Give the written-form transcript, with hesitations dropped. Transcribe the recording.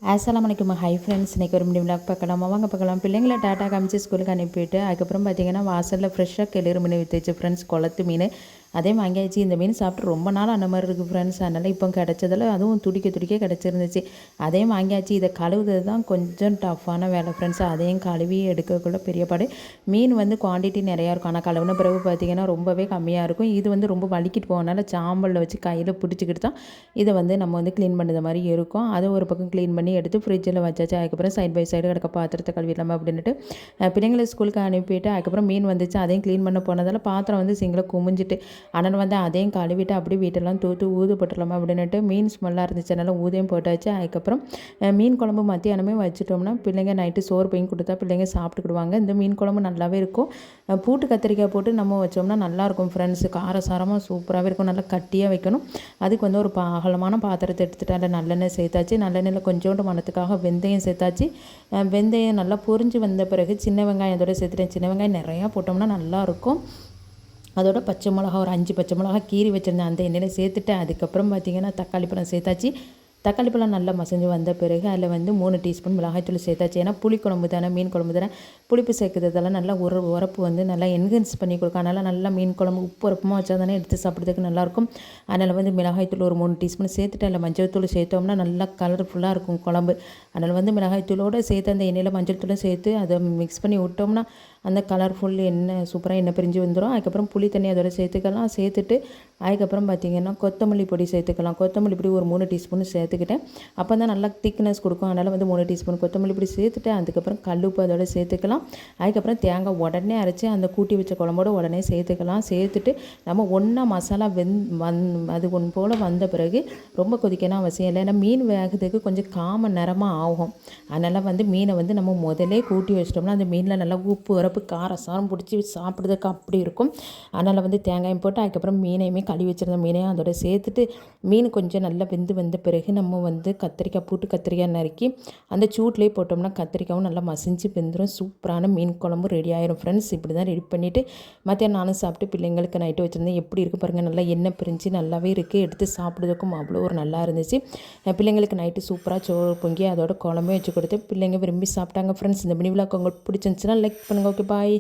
அஸ்ஸலாமு அலைக்கும் hi friends. இன்றைக்கி ஒரு மணி விளாக் பார்க்கலாம். வாங்க பார்க்கலாம். பிள்ளைங்களை டாட்டா காமிச்சு ஸ்கூலுக்கு அனுப்பிட்டு அதுக்கப்புறம் பார்த்திங்கன்னா வாசலில் ஃப்ரெஷ்ஷாக கிளிறு மீன் விற்றுச்சு ஃப்ரெண்ட்ஸ். குளத்து மீன் அதே வாங்கியாச்சு. இந்த மீன் சாப்பிட்டு ரொம்ப நாள் அந்த மாதிரி இருக்குது ஃப்ரெண்ட்ஸ். அதனால் இப்போ கிடச்சதில் அதுவும் துடிக்க கிடச்சிருந்துச்சு. அதையும் வாங்கியாச்சு. இதை கழுவுறது தான் கொஞ்சம் டஃப்பான வேலை ஃப்ரெண்ட்ஸ். அதையும் கழுவி எடுக்கக்குள்ள பெரியப்பாடு. மீன் குவான்டிட்டி நிறையா இருக்கும். ஆனால் கழுவுன பிறகு பார்த்திங்கன்னா ரொம்பவே கம்மியாக இருக்கும். இது ரொம்ப வலிக்கிட்டு போகனால சாம்பலில் வச்சு கையில் பிடிச்சிக்கிட்டு தான் இதை நம்ம க்ளீன் பண்ணுற மாதிரி இருக்கும். அதை ஒரு பக்கம் க்ளீன் பண்ணி எடுத்து ஃப்ரிட்ஜில் வச்சாச்சு. அதுக்கப்புறம் சைட் பை சைடு கிடக்க பாத்திரத்தை கழுவிடலாமா அப்படின்ட்டு பிள்ளைங்களை ஸ்கூலுக்கு அனுப்பிட்டு அதுக்கப்புறம் மீன் வந்துச்சு. அதையும் க்ளீன் பண்ண போனதால் பாத்திரம் சிங்கில் குமிஞ்சிட்டு அதனால் அதையும் கழுவிட்டு அப்படியே வீட்டெல்லாம் தூத்து ஊது போட்டுடலாமா அப்படின்ட்டு மீன் ஸ்மெல்லாக இருந்துச்சு. அதனால் ஊதையும் போட்டாச்சு. அதுக்கப்புறம் மீன் குழம்பு மத்தியானமே வச்சுட்டோம்னா பிள்ளைங்க நைட்டு சோறு பையன் கொடுத்தா பிள்ளைங்க சாப்பிட்டுக்கிடுவாங்க. இந்த மீன் குழம்பு நல்லாவே இருக்கும். பூட்டு கத்திரிக்காய் போட்டு நம்ம வச்சோம்னா நல்லாயிருக்கும் ஃப்ரெண்ட்ஸ். காரசாரமாக சூப்பராகவே இருக்கும். நல்லா கட்டியாக வைக்கணும். அதுக்கு ஒரு அகலமான பாத்திரத்தை எடுத்துகிட்டு அதில் நல்லெண்ணெய் சேர்த்தாச்சு. நல்லெண்ணெயில் கொஞ்சோண்டு மணத்துக்காக வெந்தயம் சேர்த்தாச்சு. வெந்தயம் நல்லா பொரிஞ்சு வந்த பிறகு சின்ன வெங்காயம் அதோட சேர்த்துட்டேன். சின்ன வெங்காயம் நிறையா போட்டோம்னா நல்லாயிருக்கும். அதோட பச்சை மிளகா ஒரு 5 பச்சை மிளகா கீறி வச்சுருந்தேன். அந்த எண்ணெயில் சேர்த்துட்டு அதுக்கப்புறம் பார்த்திங்கன்னா தக்காளி பழம் சேர்த்தாச்சு. தக்காளி பழம் நல்லா மசிஞ்சு வந்த பிறகு அதில் 3 டீஸ்பூன் மிளகாய்த்தூள் சேர்த்தாச்சு. ஏன்னா புளிக்குழம்பு தானே, மீன் குழம்பு தானே, புளிப்பு சேர்க்குறதெல்லாம் நல்லா உரப்பு நல்லா என்ஹென்ஸ் பண்ணி கொடுக்கும். அதனால் நல்லா மீன் குழம்பு உப்பு உரப்புமாக வச்சா தானே எடுத்து சாப்பிட்றதுக்கு நல்லாயிருக்கும். அதனால் மிளகாய்த்தூள் ஒரு 3 டீஸ்பூன் சேர்த்துட்டு அதில் மஞ்சள் தூள் சேர்த்தோம்னா நல்லா கலர்ஃபுல்லாக இருக்கும் குழம்பு. அதனால் மிளகாய்த்தூளோடு சேர்த்து அந்த எண்ணெயில் மஞ்சள் தூளும் சேர்த்து அதை மிக்ஸ் பண்ணி விட்டோம்னா அந்த கலர்ஃபுல் எண்ணெய் சூப்பராக எண்ணெய் பிரிஞ்சு வந்துடும். அதுக்கப்புறம் புளி தண்ணி அதோட சேர்த்துக்கலாம். சேர்த்துட்டு அதுக்கப்புறம் பார்த்திங்கன்னா கொத்தமல்லி பொடி சேர்த்துக்கலாம். கொத்தமல்லி பொடி ஒரு 3 டீஸ்பூன் சேர்த்துக்கிட்டேன். அப்போ தான் நல்லா திக்னஸ் கொடுக்கும். அதனால் 3 டீஸ்பூன் கொத்தமல்லி பொடி சேர்த்துட்டு அதுக்கப்புறம் கல்லுப்பு அதோட சேர்த்துக்கலாம். அதுக்கப்புறம் தேங்காய் உடனே அரைச்சி அந்த கூட்டி வச்ச குழம்போடு உடனே சேர்த்துக்கலாம். சேர்த்துட்டு நம்ம ஒன்றா மசாலா அது ஒன்று போல் வந்த பிறகு ரொம்ப கொதிக்கணும் அவசியம் இல்லை. ஏன்னா மீன் வேகிறதுக்கு கொஞ்சம் காம நேரமாக ஆகும். அதனால் மீனை நம்ம முதலே கூட்டி வச்சிட்டோம்னா அந்த மீனில் நல்லா உப்பு உரப்பு காரம் பிடிச்சி சாப்பிட்றதுக்கு அப்படி இருக்கும். அதனால் தேங்காயம் போட்டு அதுக்கப்புறம் மீனையுமே கழுவி வச்சுருந்த மீனையும் அதோட சேர்த்துட்டு மீன் கொஞ்சம் நல்லா வெந்து வந்த பிறகு நம்ம கத்திரிக்காய் பூட்டு கத்திரிக்காய் நறுக்கி அந்த சூட்லேயே போட்டோம்னா கத்திரிக்காயும் நல்லா மசிஞ்சு வெந்துடும். சூப்பரான மீன் குழம்பு ரெடி ஆயிரும் ஃப்ரெண்ட்ஸ். இப்படி தான் ரெடி பண்ணிவிட்டு மத்தியானம் நானும் சாப்பிட்டு பிள்ளைங்களுக்கு நைட்டு வச்சுருந்தேன். எப்படி இருக்குது பாருங்கள். நல்லா எண்ணெய் பிரிஞ்சு நல்லாவே இருக்குது. எடுத்து சாப்பிட்றதுக்கும் அவ்வளோ ஒரு நல்லா இருந்துச்சு. பிள்ளைங்களுக்கு நைட்டு சூப்பராக சோறு பொங்கி அதோட குழம்பே வச்சு கொடுத்து பிள்ளைங்க விரும்பி சாப்பிட்டாங்க ஃப்ரெண்ட்ஸ். இந்த மினி விலாக் உங்களுக்கு பிடிச்சிருந்துச்சுன்னா லைக் பண்ணுங்கள். Okay bye.